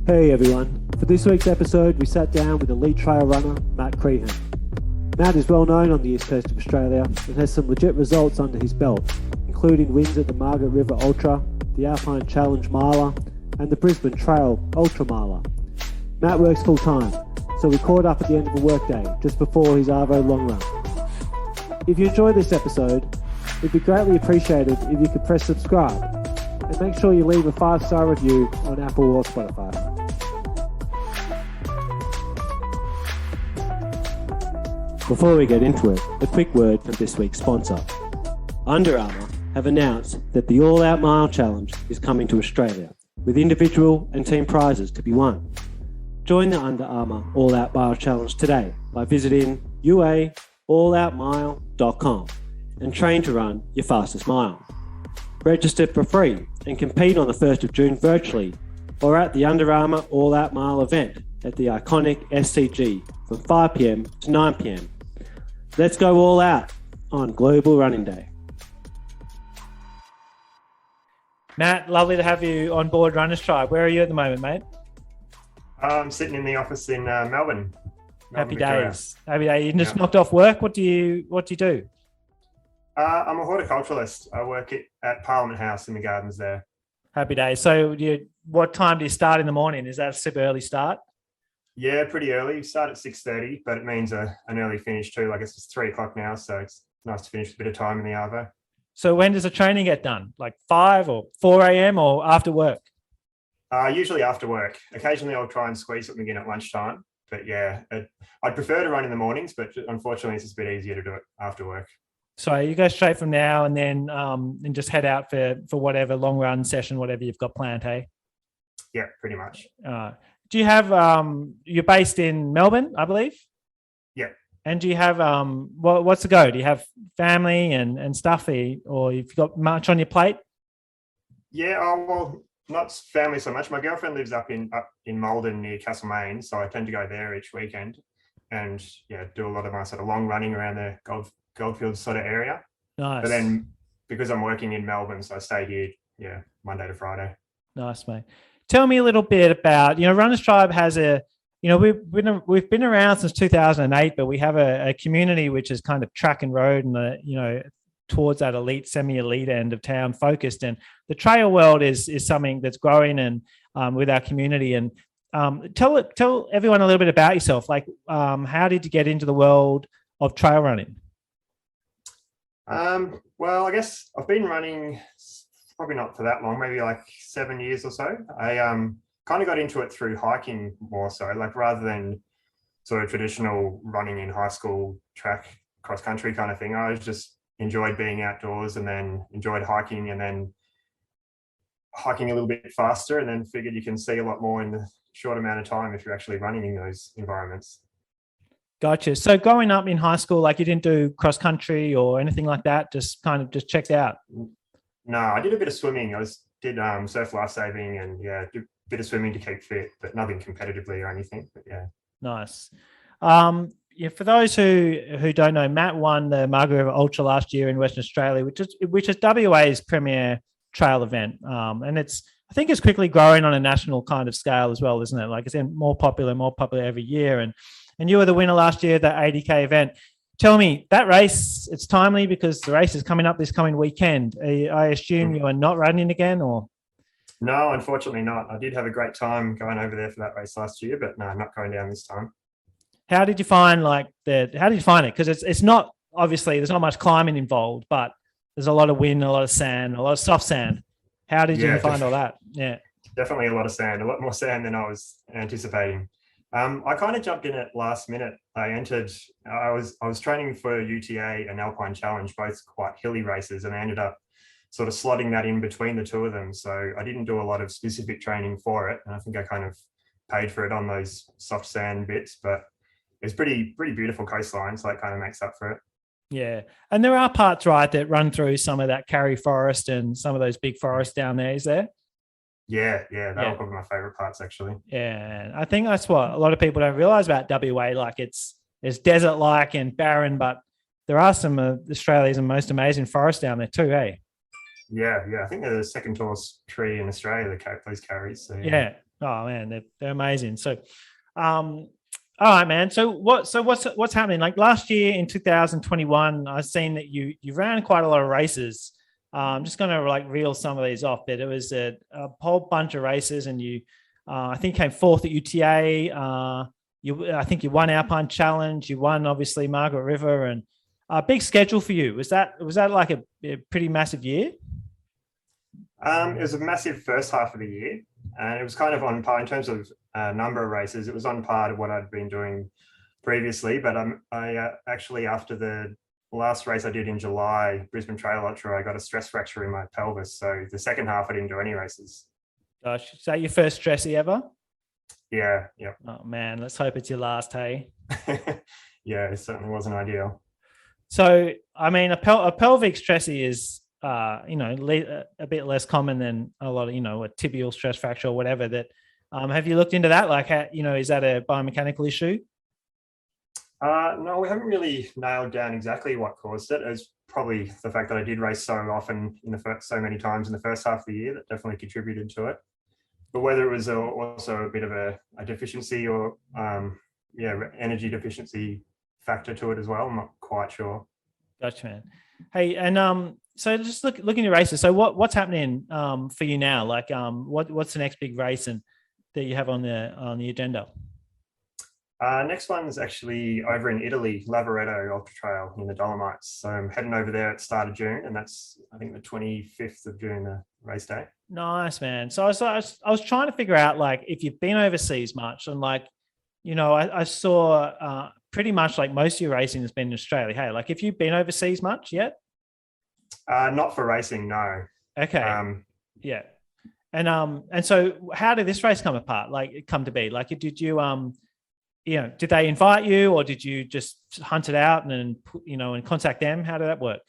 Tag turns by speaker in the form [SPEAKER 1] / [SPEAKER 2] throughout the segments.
[SPEAKER 1] Hey everyone, for this week's episode we sat down with elite trail runner Matt Crehan. Matt is well known on the east coast of Australia and has some legit results under his belt, including wins at the Margaret River Ultra, the Alpine Challenge Miler and the Brisbane Trail Ultra Miler. Matt works full time, so we caught up at the end of a workday just before his Arvo long run. If you enjoyed this episode, it'd be greatly appreciated if you could press subscribe and make sure you leave a 5-star review on Apple or Spotify. Before we get into it, a quick word from this week's sponsor. Under Armour have announced that the All Out Mile Challenge is coming to Australia, with individual and team prizes to be won. Join the Under Armour All Out Mile Challenge today by visiting uaalloutmile.com and train to run your fastest mile. Register for free and compete on the 1st of June virtually or at the Under Armour All Out Mile event at the iconic SCG from 5pm to 9pm. Let's go all out on Global Running Day. Matt, lovely to have you on board Runners Tribe. Where are you at the moment, mate?
[SPEAKER 2] I'm sitting in the office in Melbourne.
[SPEAKER 1] Happy days. Happy days. You just knocked off work. What do you do?
[SPEAKER 2] I'm a horticulturalist. I work at Parliament House in the gardens there.
[SPEAKER 1] Happy days. So what time do you start in the morning? Is that a super early start?
[SPEAKER 2] Yeah, pretty early. We start at 6:30, but it means an early finish too. Like it's 3 o'clock now, so it's nice to finish with a bit of time in the Arvo.
[SPEAKER 1] So when does the training get done? Like 5 or 4 a.m. or after work?
[SPEAKER 2] Usually after work. Occasionally I'll try and squeeze something in at lunchtime. But yeah, I'd prefer to run in the mornings, but unfortunately it's just a bit easier to do it after work.
[SPEAKER 1] So you go straight from now and then and just head out for whatever long run session, whatever you've got planned, hey?
[SPEAKER 2] Yeah, pretty much.
[SPEAKER 1] Do you have, you're based in Melbourne, I believe?
[SPEAKER 2] Yeah.
[SPEAKER 1] And do you have, what's the go? Do you have family and stuff, or you've got much on your plate?
[SPEAKER 2] Yeah, well, not family so much. My girlfriend lives up in Malden near Castlemaine, so I tend to go there each weekend and do a lot of my sort of long running around the Goldfields sort of area.
[SPEAKER 1] Nice.
[SPEAKER 2] But then because I'm working in Melbourne, so I stay here, Monday to Friday.
[SPEAKER 1] Nice, mate. Tell me a little bit about, Runners Tribe has we've been around since 2008, but we have a community which is kind of track and road and towards that elite, semi-elite end of town focused. And the trail world is something that's growing and with our community. And tell everyone a little bit about yourself. Like, how did you get into the world of trail running?
[SPEAKER 2] Well, I guess I've been running probably not for that long, maybe like 7 years or so. I kind of got into it through hiking more so, like rather than sort of traditional running in high school track cross country kind of thing. I just enjoyed being outdoors and then enjoyed hiking and then hiking a little bit faster and then figured you can see a lot more in a short amount of time if you're actually running in those environments.
[SPEAKER 1] Gotcha. So growing up in high school, like you didn't do cross country or anything like that, just checked out?
[SPEAKER 2] No, I did a bit of swimming. I did surf lifesaving and did a bit of swimming to keep fit, but nothing competitively or anything. But yeah.
[SPEAKER 1] Nice. For those who don't know, Matt won the Margaret River Ultra last year in Western Australia, which is WA's premier trail event. And I think it's quickly growing on a national kind of scale as well, isn't it? Like it's more popular every year. And you were the winner last year, the 80K event. Tell me, that race, it's timely because the race is coming up this coming weekend. I assume you are not running again, or?
[SPEAKER 2] No, unfortunately not. I did have a great time going over there for that race last year, but no, I'm not going down this time.
[SPEAKER 1] How did you find it? Because it's not, obviously, there's not much climbing involved, but there's a lot of wind, a lot of sand, a lot of soft sand. How did you find all that? Yeah.
[SPEAKER 2] Definitely a lot of sand, a lot more sand than I was anticipating. I kind of jumped in at last minute. I was training for UTA and Alpine Challenge, both quite hilly races, and I ended up sort of slotting that in between the two of them. So I didn't do a lot of specific training for it. And I think I kind of paid for it on those soft sand bits, but it's pretty beautiful coastline. So it kind of makes up for it.
[SPEAKER 1] Yeah. And there are parts, right, that run through some of that Karri Forest and some of those big forests down there, is there?
[SPEAKER 2] Yeah, that were probably my favorite parts, actually.
[SPEAKER 1] Yeah, I think that's what a lot of people don't realize about WA. Like it's desert-like and barren, but there are some of Australia's most amazing forests down there too, eh?
[SPEAKER 2] Yeah, yeah. I think they're the second tallest tree in Australia, those carries. So, yeah.
[SPEAKER 3] Yeah. Oh man, they're amazing. So, all right, man. So what's happening? Like last year in 2021, I've seen that you ran quite a lot of races. I'm just going to like reel some of these off, but it was a whole bunch of races, and you, I think, came fourth at UTA. I think you won Alpine Challenge. You won obviously Margaret River, and a big schedule for you. Was that like a pretty massive year?
[SPEAKER 2] It was a massive first half of the year, and it was kind of on par in terms of number of races. It was on par to what I'd been doing previously, but I actually, after the last race I did in July, Brisbane Trail Ultra, I got a stress fracture in my pelvis. So the second half, I didn't do any races.
[SPEAKER 3] Gosh, is that your first stressy ever?
[SPEAKER 2] Yeah, yeah.
[SPEAKER 3] Oh man, let's hope it's your last, hey?
[SPEAKER 2] Yeah, it certainly wasn't ideal.
[SPEAKER 3] So, I mean, a pelvic stressy is, a bit less common than a lot of, a tibial stress fracture or whatever. That, have you looked into that? Like, is that a biomechanical issue?
[SPEAKER 2] No, we haven't really nailed down exactly what caused it. It was probably the fact that I did race so often so many times in the first half of the year that definitely contributed to it. But whether it was also a bit of a deficiency or energy deficiency factor to it as well, I'm not quite sure.
[SPEAKER 3] Gotcha, man. Hey, and so just looking at races. So what's happening for you now? Like, what's the next big race and that you have on the agenda?
[SPEAKER 2] Next one's actually over in Italy, Lavaredo Ultra Trail in the Dolomites. So I'm heading over there at the start of June, and that's, I think, the 25th of June, the race day.
[SPEAKER 3] Nice, man. So I was trying to figure out, like, if you've been overseas much, and like, I saw pretty much like most of your racing has been in Australia. Hey, like, if you've been overseas much yet?
[SPEAKER 2] Not for racing, no.
[SPEAKER 3] Okay. Yeah. And so how did this race come to be? Like, did you did they invite you, or did you just hunt it out and contact them? How did that work?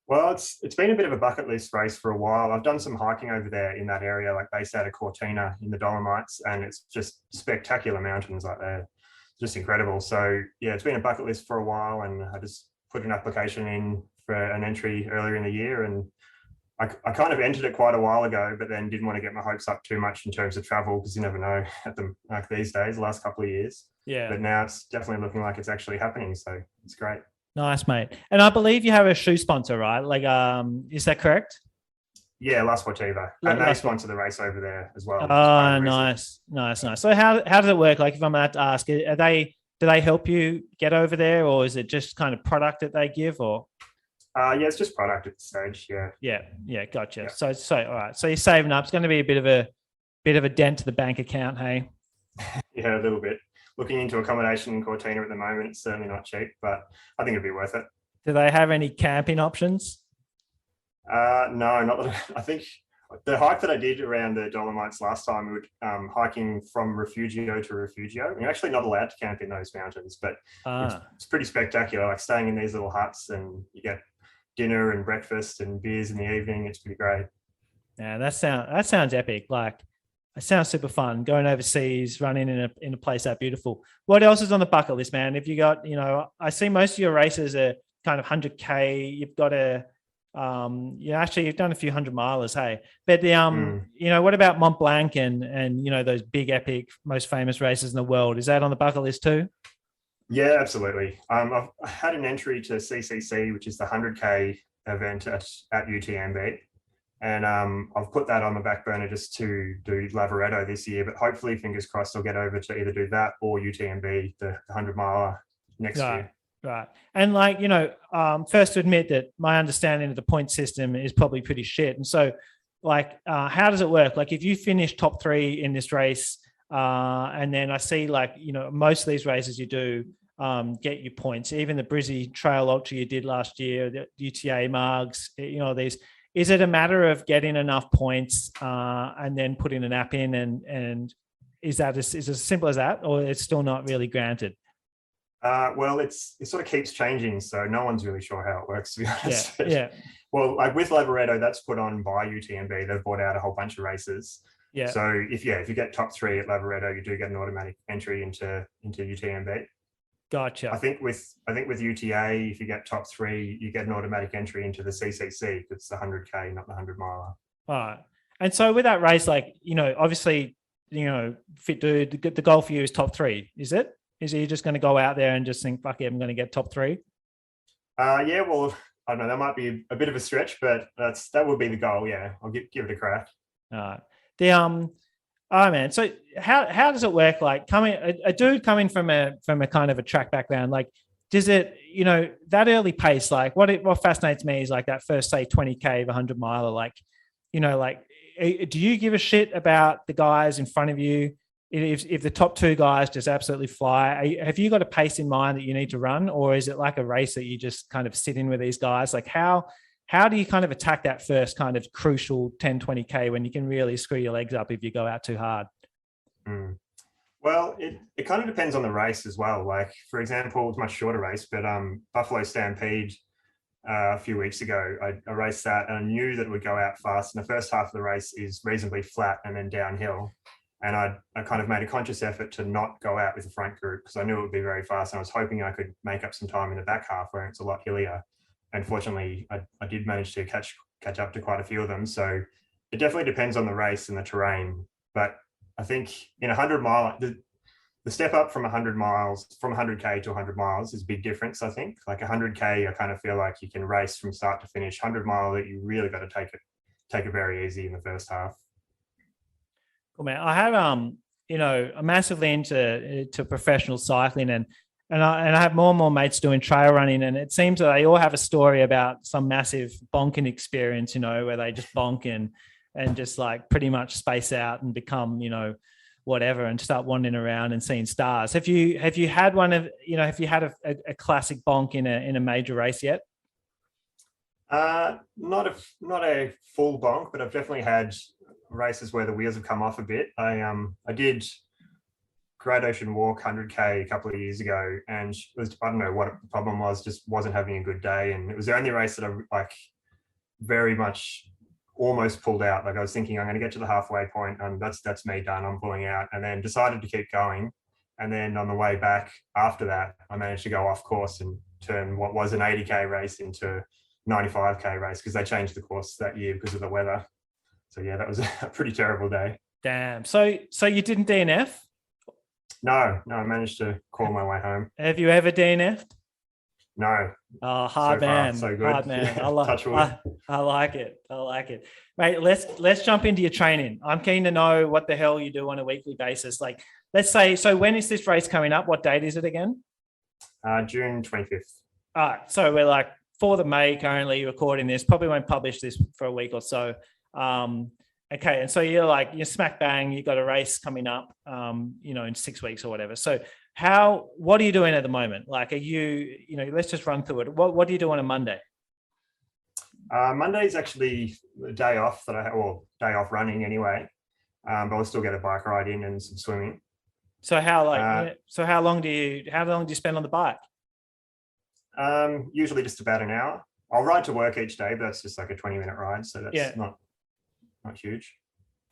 [SPEAKER 2] Well, it's been a bit of a bucket list race for a while. I've done some hiking over there in that area, like based out of Cortina in the Dolomites, and it's just spectacular mountains like there. Just incredible. So yeah, it's been a bucket list for a while, and I just put an application in for an entry earlier in the year, and I kind of entered it quite a while ago, but then didn't want to get my hopes up too much in terms of travel, because you never know like these days, the last couple of years.
[SPEAKER 3] Yeah.
[SPEAKER 2] But now it's definitely looking like it's actually happening. So it's great.
[SPEAKER 3] Nice, mate. And I believe you have a shoe sponsor, right? Like, is that correct?
[SPEAKER 2] Yeah, La Sportiva. And they sponsor the race over there as well.
[SPEAKER 3] Oh, nice. So how does it work? Like, if I'm about to ask, do they help you get over there, or is it just kind of product that they give, or?
[SPEAKER 2] Yeah, it's just product at the stage.
[SPEAKER 3] Yeah, gotcha. Yeah. So all right. So you're saving up. It's going to be a bit of a dent to the bank account, hey?
[SPEAKER 2] Yeah, a little bit. Looking into accommodation in Cortina at the moment, it's certainly not cheap, but I think it'd be worth it.
[SPEAKER 3] Do they have any camping options?
[SPEAKER 2] No, not that. I think the hike that I did around the Dolomites last time, we were hiking from Refugio to Refugio. You're actually not allowed to camp in those mountains, but it's pretty spectacular. Like staying in these little huts, and you get dinner and breakfast and beers in the evening. It's pretty great.
[SPEAKER 3] Yeah, that sounds epic. Like, it sounds super fun going overseas, running in a place that beautiful. What else is on the bucket list, man? If you got, I see most of your races are kind of 100K. You've got actually you've done a few 100-milers, hey. But what about Mont Blanc and those big epic, most famous races in the world? Is that on the bucket list too?
[SPEAKER 2] Yeah, absolutely. I've had an entry to CCC, which is the 100K event at UTMB. And I've put that on the back burner just to do Lavaredo this year, but hopefully, fingers crossed, I'll get over to either do that or UTMB, the 100-miler next year.
[SPEAKER 3] Right. And like, first to admit that my understanding of the point system is probably pretty shit. And so like, how does it work? Like, if you finish top 3 in this race, and then I see like, most of these races you do get you points, even the Brisbane Trail Ultra you did last year, the UTA Margs, these. Is it a matter of getting enough points and then putting an app in, and is it as simple as that, or it's still not really granted?
[SPEAKER 2] Well, it sort of keeps changing, so no one's really sure how it works, to be honest.
[SPEAKER 3] Yeah.
[SPEAKER 2] Well, like with Lavaredo, that's put on by UTMB. They've bought out a whole bunch of races.
[SPEAKER 3] Yeah.
[SPEAKER 2] So if you get top 3 at Lavaredo, you do get an automatic entry into UTMB.
[SPEAKER 3] Gotcha.
[SPEAKER 2] I think with UTA, if you get top 3, you get an automatic entry into the CCC. It's the 100K, not the 100 miler.
[SPEAKER 3] All right. And so with that race, like, obviously, fit dude, the goal for you is top 3, is it? Is he just going to go out there and just think, fuck it, I'm going to get top 3?
[SPEAKER 2] Yeah, well, I don't know. That might be a bit of a stretch, but that would be the goal. Yeah, I'll give it a crack.
[SPEAKER 3] All right. Oh man. So how does it work? Like a dude coming from a kind of a track background, like, does it, that early pace, like what fascinates me is like that first, say 20K of 100 miler, like, do you give a shit about the guys in front of you? If the top 2 guys just absolutely fly, have you got a pace in mind that you need to run, or is it like a race that you just kind of sit in with these guys? Like how do you kind of attack that first kind of crucial 10, 20K when you can really screw your legs up if you go out too hard?
[SPEAKER 2] Well, it kind of depends on the race as well. Like, for example, it's a much shorter race, but Buffalo Stampede a few weeks ago, I raced that and I knew that it would go out fast. And the first half of the race is reasonably flat and then downhill. And I kind of made a conscious effort to not go out with the front group because I knew it would be very fast. And I was hoping I could make up some time in the back half where it's a lot hillier. And fortunately, I did manage to catch up to quite a few of them. So it definitely depends on the race and the terrain. But I think in 100 mile, the step up from 100 miles, from 100K to 100 miles is a big difference, I think. Like 100K, I kind of feel like you can race from start to finish. 100 mile, that you really got to take it very easy in the first half.
[SPEAKER 3] Cool, man. I have, I'm massively into professional cycling and I have more and more mates doing trail running, and it seems that they all have a story about some massive bonking experience, where they just bonk and just like pretty much space out and become, whatever, and start wandering around and seeing stars. Have you had one of, have you had a classic bonk in a major race yet?
[SPEAKER 2] Not a full bonk, but I've definitely had races where the wheels have come off a bit. I did Great Ocean Walk 100K a couple of years ago, and I don't know what the problem was, just wasn't having a good day, and it was the only race that I like very much almost pulled out. Like I was thinking I'm going to get to the halfway point and that's me done, I'm pulling out, and then decided to keep going. And then on the way back after that, I managed to go off course and turn what was an 80K race into 95K race because they changed the course that year because of the weather. So yeah, that was a pretty terrible day.
[SPEAKER 3] Damn. So you didn't DNF?
[SPEAKER 2] No, I managed to crawl my way home.
[SPEAKER 3] Have you ever DNF'd?
[SPEAKER 2] No.
[SPEAKER 3] Oh, hard
[SPEAKER 2] so
[SPEAKER 3] man.
[SPEAKER 2] Far, so good.
[SPEAKER 3] Hard man.
[SPEAKER 2] Yeah,
[SPEAKER 3] I like it. Mate, let's jump into your training. I'm keen to know what the hell you do on a weekly basis. Like, let's say, so when is this race coming up? What date is it again?
[SPEAKER 2] June 25th.
[SPEAKER 3] All right. So we're like 4th of May currently recording this. Probably won't publish this for a week or so. Okay. And so you're smack bang, you've got a race coming up, in 6 weeks or whatever. So what are you doing at the moment? Like, are you, let's just run through it. What do you do on a Monday?
[SPEAKER 2] Monday is actually a day off day off running anyway. But I'll still get a bike ride in and some swimming.
[SPEAKER 3] So how long do you spend on the bike?
[SPEAKER 2] Usually just about an hour. I'll ride to work each day, but that's just like a 20-minute ride. So that's not huge.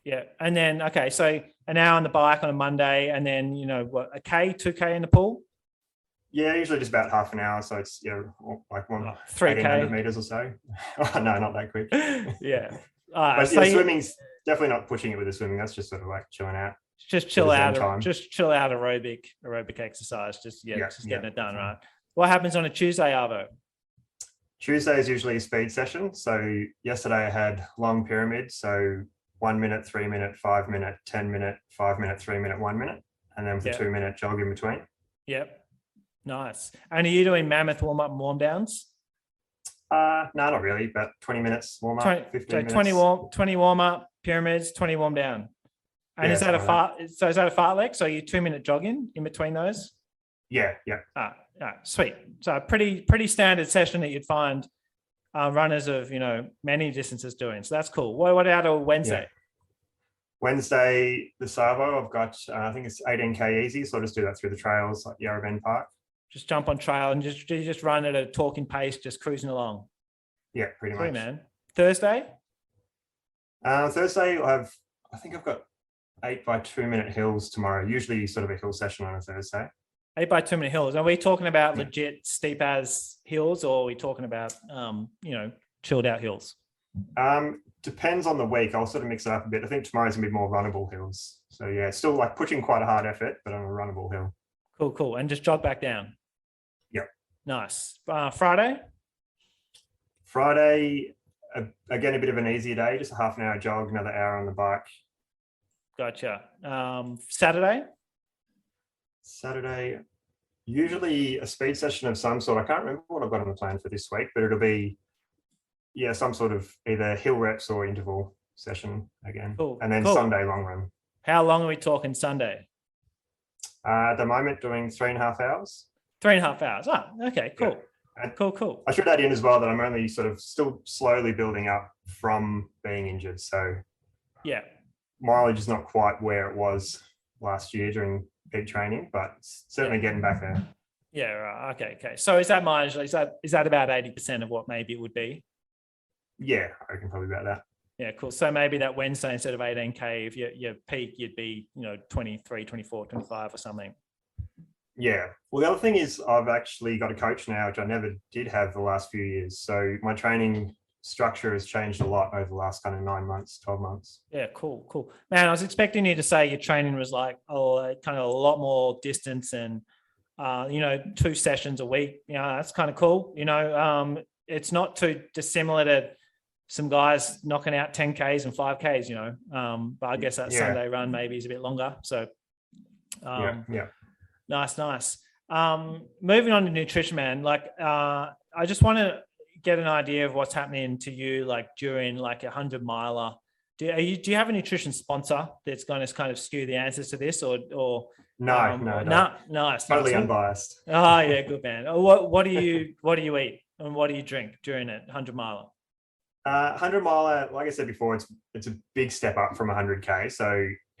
[SPEAKER 2] Yeah.
[SPEAKER 3] And then, okay, so an hour on the bike on a Monday, and then, a K, 2K in the pool?
[SPEAKER 2] Yeah, usually just about half an hour. So it's, like 3K meters or so. Oh, no, not that quick.
[SPEAKER 3] Yeah.
[SPEAKER 2] But so swimming's definitely not pushing it with the swimming. That's just sort of like chilling out.
[SPEAKER 3] Just chill out aerobic exercise. Just getting it done, right? What happens on a Tuesday, Arvo?
[SPEAKER 2] Tuesday is usually a speed session. So yesterday I had long pyramids. So 1 minute, 3 minute, 5 minute, 10 minute, 5 minute, 3 minute, 1 minute. And then with a 2 minute jog in between.
[SPEAKER 3] Yep. Nice. And are you doing mammoth warm up and warm downs?
[SPEAKER 2] No, not really, but 20 minutes warm up, 15 minutes.
[SPEAKER 3] 20 warm up, pyramids, 20 warm down. And is that a fartlek? So you 2 minute jogging in between those?
[SPEAKER 2] Yeah.
[SPEAKER 3] Sweet. So a pretty standard session that you'd find runners of many distances doing. So that's cool. What about a Wednesday?
[SPEAKER 2] Yeah. Wednesday, the Savo, I've got I think it's 18K easy, so I'll just do that through the trails like Yarra Bend Park.
[SPEAKER 3] Just jump on trail and just run at a talking pace, just cruising along.
[SPEAKER 2] Yeah, pretty much.
[SPEAKER 3] Man. Thursday?
[SPEAKER 2] Thursday, I think I've got 8 by 2 minute hills tomorrow. Usually sort of a hill session on a Thursday.
[SPEAKER 3] 8 by 2 minute hills. Are we talking about legit steep as hills, or are we talking about, chilled out hills?
[SPEAKER 2] Depends on the week. I'll sort of mix it up a bit. I think tomorrow's gonna be more runnable hills. So yeah, still like pushing quite a hard effort, but on a runnable hill.
[SPEAKER 3] Cool. And just jog back down.
[SPEAKER 2] Yep.
[SPEAKER 3] Nice. Friday,
[SPEAKER 2] again, a bit of an easier day, just a half an hour jog, another hour on the bike.
[SPEAKER 3] gotcha. Saturday,
[SPEAKER 2] usually a speed session of some sort. I can't remember what I've got on the plan for this week, but it'll be, some sort of either hill reps or interval session again.
[SPEAKER 3] Cool.
[SPEAKER 2] And then Sunday long run.
[SPEAKER 3] How long are we talking Sunday?
[SPEAKER 2] At the moment, doing 3.5 hours.
[SPEAKER 3] 3.5 hours. Oh, okay, cool.
[SPEAKER 2] Yeah.
[SPEAKER 3] Cool.
[SPEAKER 2] I should add in as well that I'm only sort of still slowly building up from being injured. So
[SPEAKER 3] yeah,
[SPEAKER 2] mileage is not quite where it was last year during peak training, but certainly getting back there.
[SPEAKER 3] Yeah, right. Okay. So is that mileage? Is that about 80% of what maybe it would be?
[SPEAKER 2] Yeah, I reckon probably about that.
[SPEAKER 3] Yeah, cool. So maybe that Wednesday, instead of 18K, if your peak, you'd be, 23, 24, 25 or something.
[SPEAKER 2] Yeah. Well, the other thing is I've actually got a coach now, which I never did have the last few years. So my training structure has changed a lot over the last kind of 9 months, 12 months.
[SPEAKER 3] Yeah, cool. Man, I was expecting you to say your training was like, kind of a lot more distance and, 2 sessions a week. That's kind of cool. It's not too dissimilar to some guys knocking out 10Ks and 5Ks, but I guess that Sunday run maybe is a bit longer. So, Nice. Moving on to nutrition, man. I just want to get an idea of what's happening to you, during a 100 miler. Do you have a nutrition sponsor that's going to kind of skew the answers to this, or
[SPEAKER 2] no,
[SPEAKER 3] it's
[SPEAKER 2] totally unbiased.
[SPEAKER 3] Oh yeah, good man. What do you eat and what do you drink during a 100 miler?
[SPEAKER 2] 100 miler, like I said before, it's a big step up from 100K. So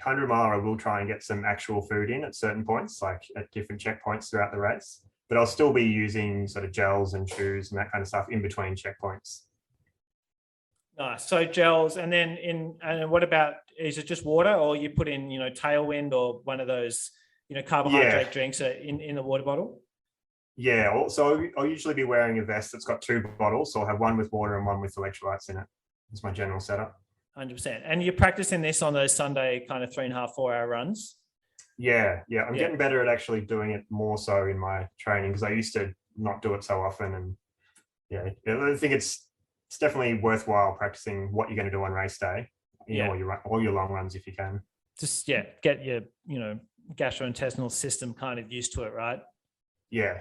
[SPEAKER 2] 100 miler, I will try and get some actual food in at certain points, like at different checkpoints throughout the race. But I'll still be using sort of gels and chews and that kind of stuff in between checkpoints. Nice.
[SPEAKER 3] So gels, and then and what about, is it just water, or you put in Tailwind or one of those carbohydrate drinks in the water bottle?
[SPEAKER 2] Yeah, so I'll usually be wearing a vest that's got 2 bottles. So I'll have one with water and one with electrolytes in it. It's my general setup.
[SPEAKER 3] 100%. And you're practicing this on those Sunday kind of 3.5, 4 hour runs?
[SPEAKER 2] Yeah. I'm getting better at actually doing it more so in my training, because I used to not do it so often. And I think it's definitely worthwhile practicing what you're going to do on race day. All your long runs if you can.
[SPEAKER 3] Just get your gastrointestinal system kind of used to it, right? Yeah.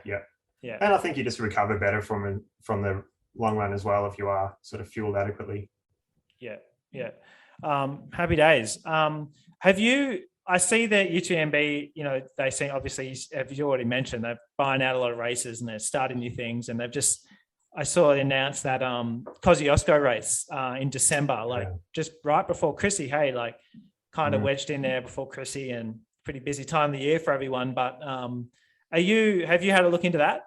[SPEAKER 2] And I think you just recover better from the long run as well if you are sort of fueled adequately.
[SPEAKER 3] Yeah. Happy days. I see that UTMB, they seem, obviously, as you already mentioned, they're buying out a lot of races and they're starting new things, and I saw it announced that Kosciuszko race in December, just right before Chrissy, kind of wedged in there before Chrissy, and pretty busy time of the year for everyone. But have you had a look into that?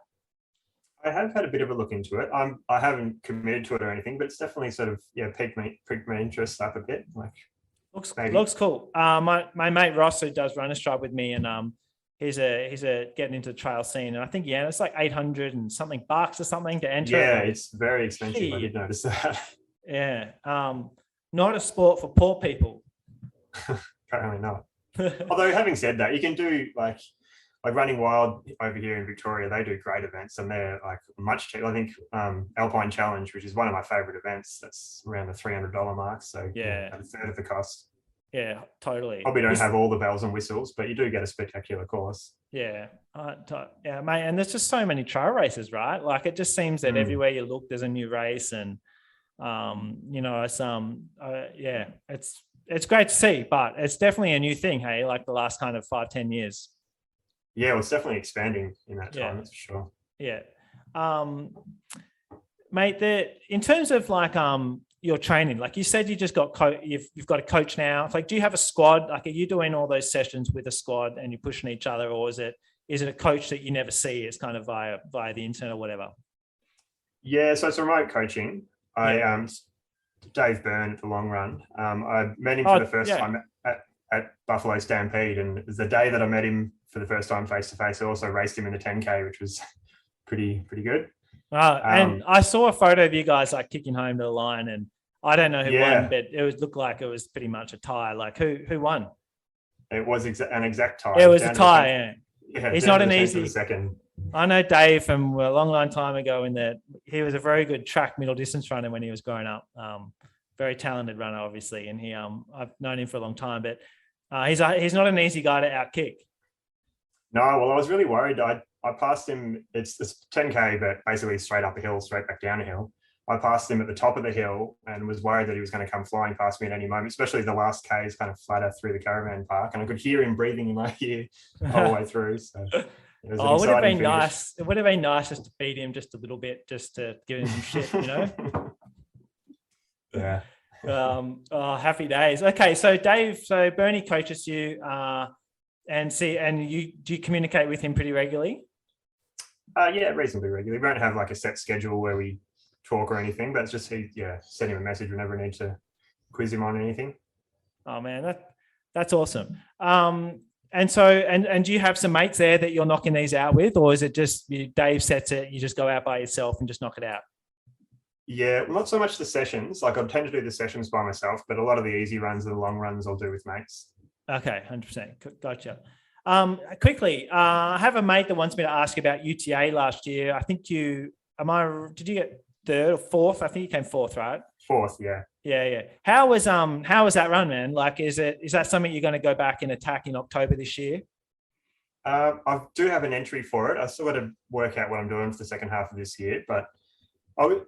[SPEAKER 2] I have had a bit of a look into it. I haven't committed to it or anything, but it's definitely sort of piqued my interest up a bit.
[SPEAKER 3] Looks cool. My mate Ross, who does Runner's Tribe with me, and he's getting into the trail scene, and I think it's like $800 and something bucks or something to enter.
[SPEAKER 2] Yeah, it's very expensive. I did notice that.
[SPEAKER 3] Yeah, not a sport for poor people.
[SPEAKER 2] Apparently not. Although having said that, you can do like Running Wild over here in Victoria. They do great events, and they're much cheaper. I think Alpine Challenge, which is one of my favorite events, that's around the $300 mark. So a third of the cost.
[SPEAKER 3] Yeah, totally.
[SPEAKER 2] Probably don't have all the bells and whistles, but you do get a spectacular course.
[SPEAKER 3] Yeah, mate. And there's just so many trail races, right? It just seems that everywhere you look, there's a new race, and it's great to see, but it's definitely a new thing. Hey, the last kind of 5-10 years.
[SPEAKER 2] Yeah, well, it's definitely expanding in that time, that's for sure.
[SPEAKER 3] Yeah. Mate, in terms of your training, you said you just got you've got a coach now. Do you have a squad? Are you doing all those sessions with a squad and you're pushing each other, or is it a coach that you never see? It's kind of via the internet or whatever?
[SPEAKER 2] Yeah, so it's remote coaching. Dave Byrne at the long run. I met him for the first time at Buffalo Stampede, and it was the day that I met him for the first time face to face. I also raced him in the 10K, which was pretty good.
[SPEAKER 3] And I saw a photo of you guys like kicking home to the line, and I don't know who won, but it looked like it was pretty much a tie. Like who won?
[SPEAKER 2] It was an exact tie.
[SPEAKER 3] It was a tie.
[SPEAKER 2] Yeah,
[SPEAKER 3] he's not an easy
[SPEAKER 2] second.
[SPEAKER 3] I know Dave from a long time ago in that he was a very good track middle distance runner when he was growing up. Very talented runner, obviously, and I've known him for a long time, but he's not an easy guy to outkick.
[SPEAKER 2] No, well, I was really worried. I passed him. It's 10K, but basically straight up a hill, straight back down a hill. I passed him at the top of the hill and was worried that he was going to come flying past me at any moment, especially the last K is kind of flatter through the caravan park. And I could hear him breathing in my ear the whole way through. So it was
[SPEAKER 3] it would have been nice. It would have been nice just to beat him just a little bit, just to give him some shit, you know?
[SPEAKER 2] Yeah.
[SPEAKER 3] Happy days. Okay. So Dave, Bernie coaches you and do you communicate with him pretty regularly?
[SPEAKER 2] Yeah, reasonably regularly. We don't have like a set schedule where we talk or anything, but it's just send him a message whenever I need to quiz him on anything.
[SPEAKER 3] Oh man, that's awesome. And do you have some mates there that you're knocking these out with, or is it just Dave sets it, you just go out by yourself and just knock it out?
[SPEAKER 2] Yeah, not so much the sessions. Like I tend to do the sessions by myself, but a lot of the easy runs and the long runs I'll do with mates. Okay,
[SPEAKER 3] 100%. Gotcha. Quickly, I have a mate that wants me to ask about UTA last year. I think did you get third or fourth? I think you came fourth, right?
[SPEAKER 2] Fourth, yeah.
[SPEAKER 3] Yeah. How was that run, man? Like, is that something you're going to go back and attack in October this year?
[SPEAKER 2] I do have an entry for it. I still got to work out what I'm doing for the second half of this year, but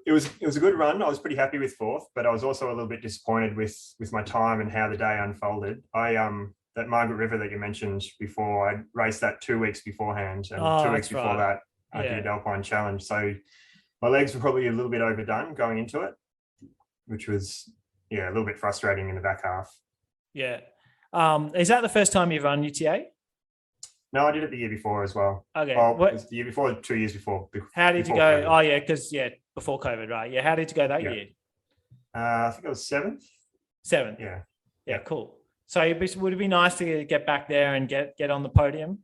[SPEAKER 2] it was a good run. I was pretty happy with fourth, but I was also a little bit disappointed with my time and how the day unfolded. That Margaret River that you mentioned before, I raced that 2 weeks beforehand, and 2 weeks before that I did Alpine Challenge. So my legs were probably a little bit overdone going into it, which was a little bit frustrating in the back half.
[SPEAKER 3] Yeah. Is that the first time you've run UTA?
[SPEAKER 2] No, I did it the year before as well.
[SPEAKER 3] Okay.
[SPEAKER 2] Well, it was the year before, 2 years before.
[SPEAKER 3] How did you go? COVID. Oh yeah, because before COVID, right? Yeah. How did you go that year?
[SPEAKER 2] I think it was seventh.
[SPEAKER 3] Seventh.
[SPEAKER 2] Yeah.
[SPEAKER 3] Yeah. Cool. So would it be nice to get back there and get on the podium?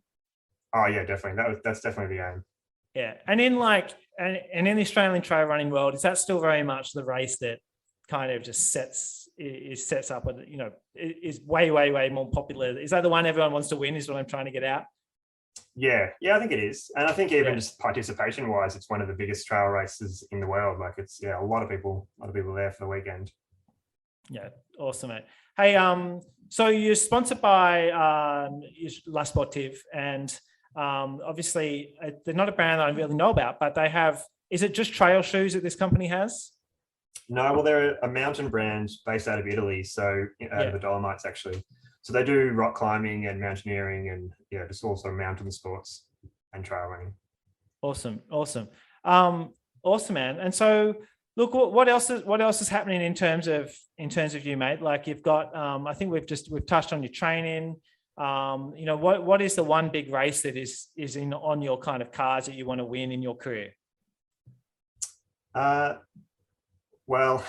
[SPEAKER 2] Oh yeah, definitely. That's definitely the aim.
[SPEAKER 3] Yeah, and in in the Australian trail running world, is that still very much the race that kind of just sets up, is way more popular? Is that the one everyone wants to win? Is what I'm trying to get out.
[SPEAKER 2] Yeah, I think it is, and I think even just participation wise, it's one of the biggest trail races in the world. Like it's a lot of people there for the weekend. Yeah,
[SPEAKER 3] awesome, mate. Hey, so you're sponsored by La Sportive, and obviously they're not a brand that I really know about, but they have. Is it just trail shoes that this company has?
[SPEAKER 2] No, well, they're a mountain brand based out of Italy, so out of the Dolomites actually. So they do rock climbing and mountaineering, and just also mountain sports and trail running. Awesome,
[SPEAKER 3] man. And so, look, what else is happening in terms of you, mate? Like you've got, I think we've touched on your training. What is the one big race that is on your kind of cards that you want to win in your career?
[SPEAKER 2] Well,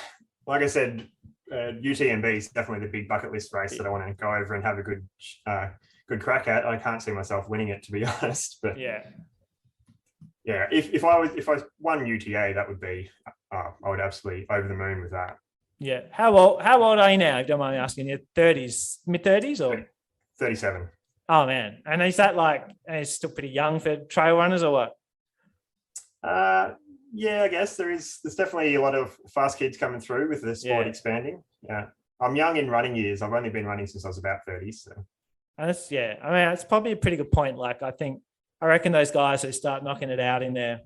[SPEAKER 2] like I said, UTMB is definitely the big bucket list race that I want to go over and have a good crack at. I can't see myself winning it, to be honest. But if I won UTA, that would be I would absolutely over the moon with that.
[SPEAKER 3] Yeah. How old are you now? If you don't mind me asking, your 30s, mid-30s or
[SPEAKER 2] 37?
[SPEAKER 3] Oh man, and is that it's still pretty young for trail runners or what?
[SPEAKER 2] Yeah, I guess there's definitely a lot of fast kids coming through with the sport expanding. Yeah, I'm young in running years. I've only been running since I was about 30. So,
[SPEAKER 3] and it's probably a pretty good point. Like I reckon those guys who start knocking it out in their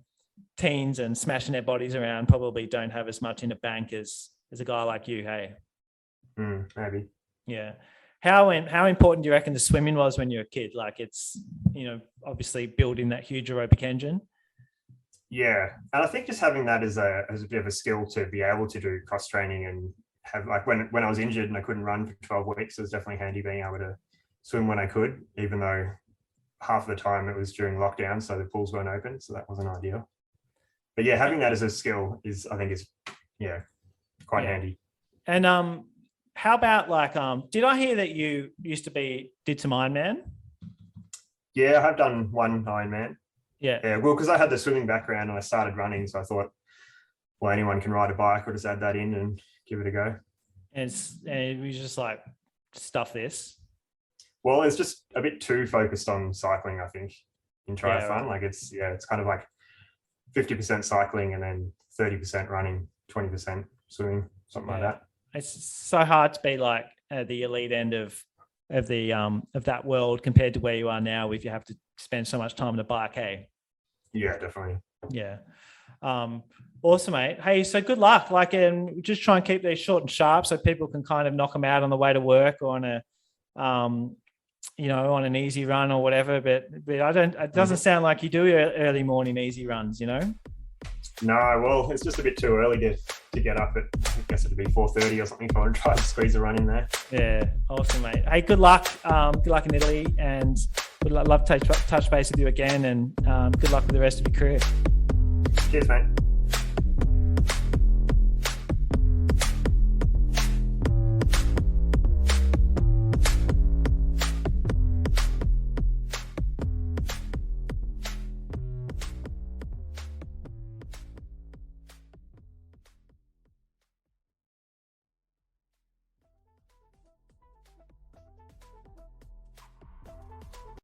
[SPEAKER 3] teens and smashing their bodies around probably don't have as much in the bank as a guy like you. Hey,
[SPEAKER 2] maybe.
[SPEAKER 3] Yeah. How important do you reckon the swimming was when you were a kid? Like it's obviously building that huge aerobic engine.
[SPEAKER 2] Yeah, and I think just having that as a bit of a skill to be able to do cross training and have when I was injured and I couldn't run for 12 weeks, it was definitely handy being able to swim when I could, even though half of the time it was during lockdown, so the pools weren't open, so that wasn't ideal. But having that as a skill is quite handy.
[SPEAKER 3] And how about like, did I hear that you did some Ironman?
[SPEAKER 2] Yeah, I have done one Ironman.
[SPEAKER 3] Yeah.
[SPEAKER 2] Yeah, well, because I had the swimming background and I started running, so I thought, well, anyone can ride a bike. I'll just add that in and give it a go.
[SPEAKER 3] And we just like stuff this.
[SPEAKER 2] Well, it's just a bit too focused on cycling, I think, in triathlon.
[SPEAKER 3] Yeah, right.
[SPEAKER 2] Like it's kind of like 50% cycling and then 30% running, 20% swimming, something like that.
[SPEAKER 3] It's so hard to be like at the elite end of that world compared to where you are now, if you have to spend so much time on the bike. Hey.
[SPEAKER 2] Yeah, definitely.
[SPEAKER 3] Yeah. Awesome, mate. Hey, so good luck. Like, and just try and keep these short and sharp so people can kind of knock them out on the way to work or on a, on an easy run or whatever. But it doesn't sound like you do early morning easy runs,
[SPEAKER 2] No, well, it's just a bit too early to get up at, I guess it'd be 4:30 or something if I want to try to squeeze a run in there.
[SPEAKER 3] Yeah, awesome, mate. Hey, good luck. Good luck in Italy, and would love to touch base with you again, and good luck with the rest of your career.
[SPEAKER 2] Cheers, mate.